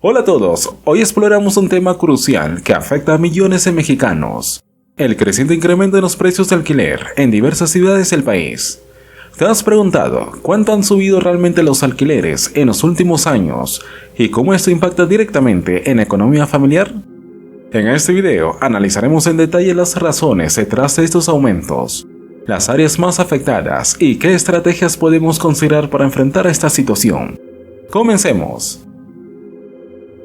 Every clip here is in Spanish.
Hola a todos, hoy exploramos un tema crucial que afecta a millones de mexicanos: el creciente incremento en los precios de alquiler en diversas ciudades del país. ¿Te has preguntado cuánto han subido realmente los alquileres en los últimos años y cómo esto impacta directamente en la economía familiar? En este video analizaremos en detalle las razones detrás de estos aumentos, las áreas más afectadas y qué estrategias podemos considerar para enfrentar esta situación. Comencemos.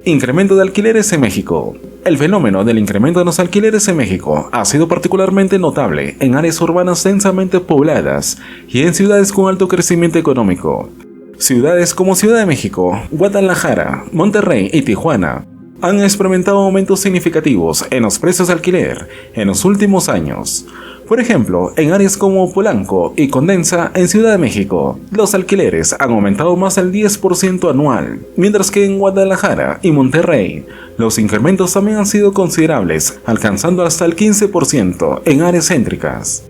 Incremento de alquileres en México. El fenómeno del incremento de los alquileres en México ha sido particularmente notable en áreas urbanas densamente pobladas y en ciudades con alto crecimiento económico. Ciudades como Ciudad de México, Guadalajara, Monterrey y Tijuana han experimentado aumentos significativos en los precios de alquiler en los últimos años. Por ejemplo, en áreas como Polanco y Condesa en Ciudad de México, los alquileres han aumentado más del 10% anual, mientras que en Guadalajara y Monterrey, los incrementos también han sido considerables, alcanzando hasta el 15% en áreas céntricas.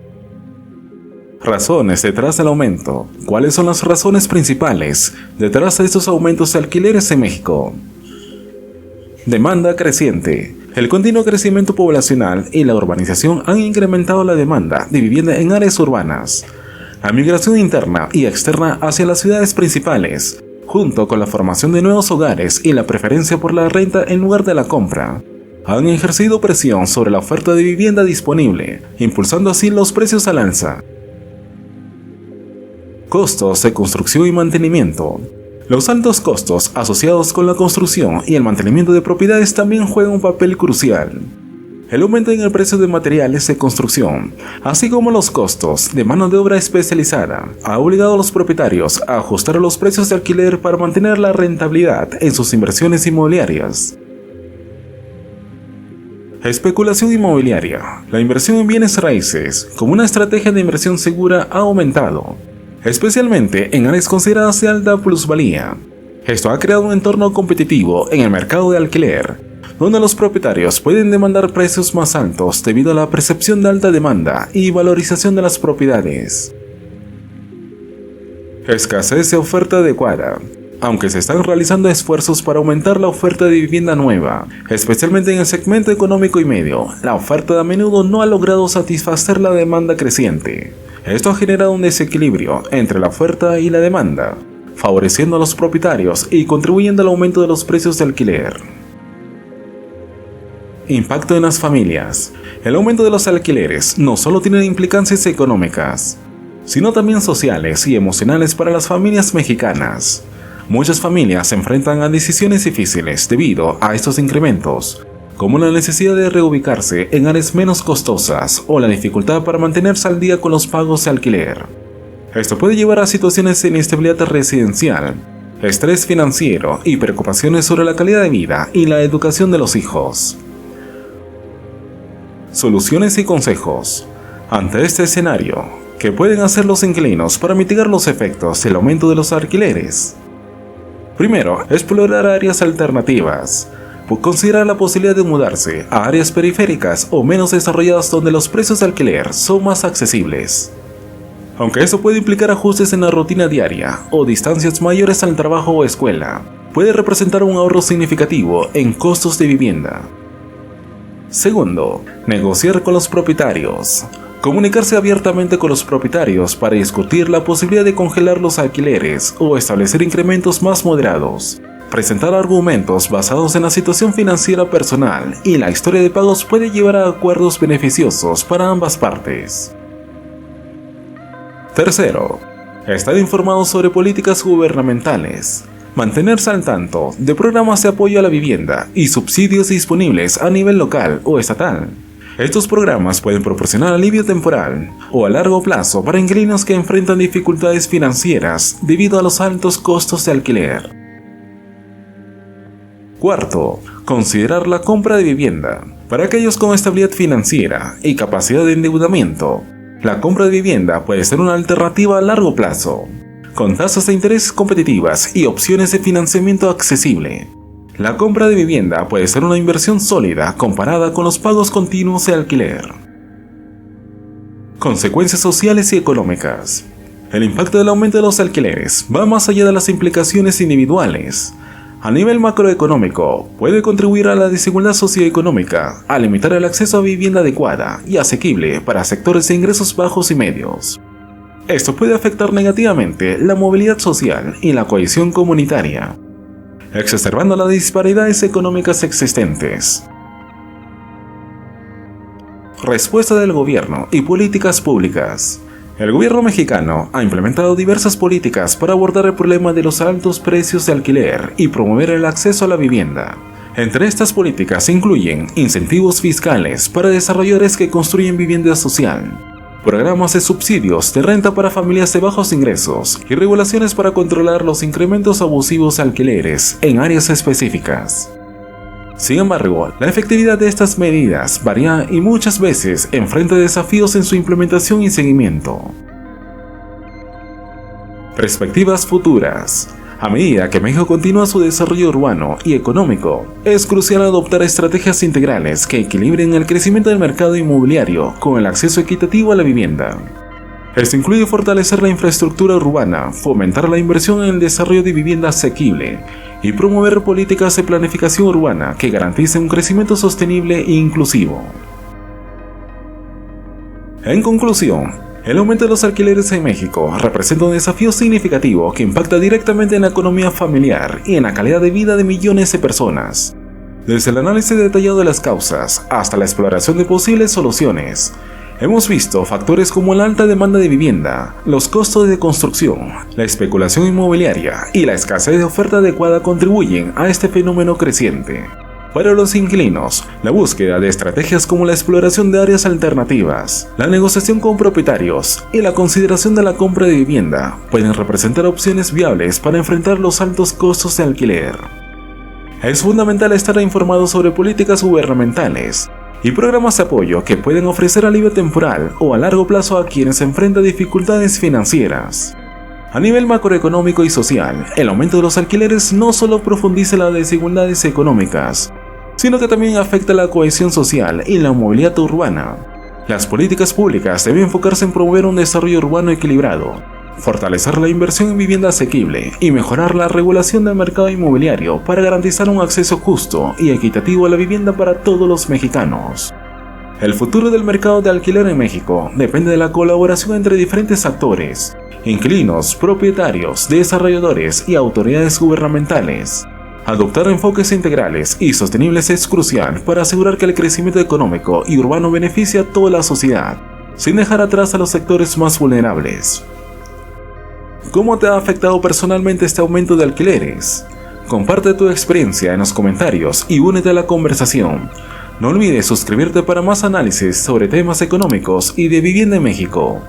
Razones detrás del aumento. ¿Cuáles son las razones principales detrás de estos aumentos de alquileres en México? Demanda creciente. El continuo crecimiento poblacional y la urbanización han incrementado la demanda de vivienda en áreas urbanas. La migración interna y externa hacia las ciudades principales, junto con la formación de nuevos hogares y la preferencia por la renta en lugar de la compra, han ejercido presión sobre la oferta de vivienda disponible, impulsando así los precios al alza. Costos de construcción y mantenimiento. Los altos costos asociados con la construcción y el mantenimiento de propiedades también juegan un papel crucial. El aumento en el precio de materiales de construcción, así como los costos de mano de obra especializada, ha obligado a los propietarios a ajustar los precios de alquiler para mantener la rentabilidad en sus inversiones inmobiliarias. Especulación inmobiliaria. La inversión en bienes raíces, como una estrategia de inversión segura, ha aumentado, especialmente en áreas consideradas de alta plusvalía. Esto ha creado un entorno competitivo en el mercado de alquiler, donde los propietarios pueden demandar precios más altos debido a la percepción de alta demanda y valorización de las propiedades. Escasez de oferta adecuada. Aunque se están realizando esfuerzos para aumentar la oferta de vivienda nueva, especialmente en el segmento económico y medio, la oferta a menudo no ha logrado satisfacer la demanda creciente. Esto ha generado un desequilibrio entre la oferta y la demanda, favoreciendo a los propietarios y contribuyendo al aumento de los precios de alquiler. Impacto en las familias. El aumento de los alquileres no solo tiene implicancias económicas, sino también sociales y emocionales para las familias mexicanas. Muchas familias se enfrentan a decisiones difíciles debido a estos incrementos, como la necesidad de reubicarse en áreas menos costosas o la dificultad para mantenerse al día con los pagos de alquiler. Esto puede llevar a situaciones de inestabilidad residencial, estrés financiero y preocupaciones sobre la calidad de vida y la educación de los hijos. Soluciones y consejos. Ante este escenario, ¿qué pueden hacer los inquilinos para mitigar los efectos del aumento de los alquileres? Primero, explorar áreas alternativas. Considerar la posibilidad de mudarse a áreas periféricas o menos desarrolladas donde los precios de alquiler son más accesibles. Aunque eso puede implicar ajustes en la rutina diaria o distancias mayores al trabajo o escuela, puede representar un ahorro significativo en costos de vivienda. Segundo, negociar con los propietarios. Comunicarse abiertamente con los propietarios para discutir la posibilidad de congelar los alquileres o establecer incrementos más moderados. Presentar argumentos basados en la situación financiera personal y la historia de pagos puede llevar a acuerdos beneficiosos para ambas partes. Tercero, estar informado sobre políticas gubernamentales. Mantenerse al tanto de programas de apoyo a la vivienda y subsidios disponibles a nivel local o estatal. Estos programas pueden proporcionar alivio temporal o a largo plazo para inquilinos que enfrentan dificultades financieras debido a los altos costos de alquiler. Cuarto, considerar la compra de vivienda. Para aquellos con estabilidad financiera y capacidad de endeudamiento, la compra de vivienda puede ser una alternativa a largo plazo, con tasas de interés competitivas y opciones de financiamiento accesible. La compra de vivienda puede ser una inversión sólida comparada con los pagos continuos de alquiler. Consecuencias sociales y económicas. El impacto del aumento de los alquileres va más allá de las implicaciones individuales. A nivel macroeconómico, puede contribuir a la desigualdad socioeconómica, a limitar el acceso a vivienda adecuada y asequible para sectores de ingresos bajos y medios. Esto puede afectar negativamente la movilidad social y la cohesión comunitaria, exacerbando las disparidades económicas existentes. Respuesta del gobierno y políticas públicas. El gobierno mexicano ha implementado diversas políticas para abordar el problema de los altos precios de alquiler y promover el acceso a la vivienda. Entre estas políticas se incluyen incentivos fiscales para desarrolladores que construyen vivienda social, programas de subsidios de renta para familias de bajos ingresos y regulaciones para controlar los incrementos abusivos de alquileres en áreas específicas. Sin embargo, la efectividad de estas medidas varía y muchas veces enfrenta desafíos en su implementación y seguimiento. Perspectivas futuras. A medida que México continúa su desarrollo urbano y económico, es crucial adoptar estrategias integrales que equilibren el crecimiento del mercado inmobiliario con el acceso equitativo a la vivienda. Esto incluye fortalecer la infraestructura urbana, fomentar la inversión en el desarrollo de vivienda asequible y promover políticas de planificación urbana que garanticen un crecimiento sostenible e inclusivo. En conclusión, el aumento de los alquileres en México representa un desafío significativo que impacta directamente en la economía familiar y en la calidad de vida de millones de personas. Desde el análisis detallado de las causas hasta la exploración de posibles soluciones, hemos visto factores como la alta demanda de vivienda, los costos de construcción, la especulación inmobiliaria y la escasez de oferta adecuada contribuyen a este fenómeno creciente. Para los inquilinos, la búsqueda de estrategias como la exploración de áreas alternativas, la negociación con propietarios y la consideración de la compra de vivienda pueden representar opciones viables para enfrentar los altos costos de alquiler. Es fundamental estar informado sobre políticas gubernamentales y programas de apoyo que pueden ofrecer alivio temporal o a largo plazo a quienes enfrentan dificultades financieras. A nivel macroeconómico y social, el aumento de los alquileres no solo profundiza las desigualdades económicas, sino que también afecta la cohesión social y la movilidad urbana. Las políticas públicas deben enfocarse en promover un desarrollo urbano equilibrado, fortalecer la inversión en vivienda asequible y mejorar la regulación del mercado inmobiliario para garantizar un acceso justo y equitativo a la vivienda para todos los mexicanos. El futuro del mercado de alquiler en México depende de la colaboración entre diferentes actores, inquilinos, propietarios, desarrolladores y autoridades gubernamentales. Adoptar enfoques integrales y sostenibles es crucial para asegurar que el crecimiento económico y urbano beneficie a toda la sociedad, sin dejar atrás a los sectores más vulnerables. ¿Cómo te ha afectado personalmente este aumento de alquileres? Comparte tu experiencia en los comentarios y únete a la conversación. No olvides suscribirte para más análisis sobre temas económicos y de vivienda en México.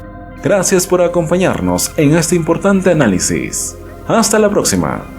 Gracias por acompañarnos en este importante análisis. Hasta la próxima.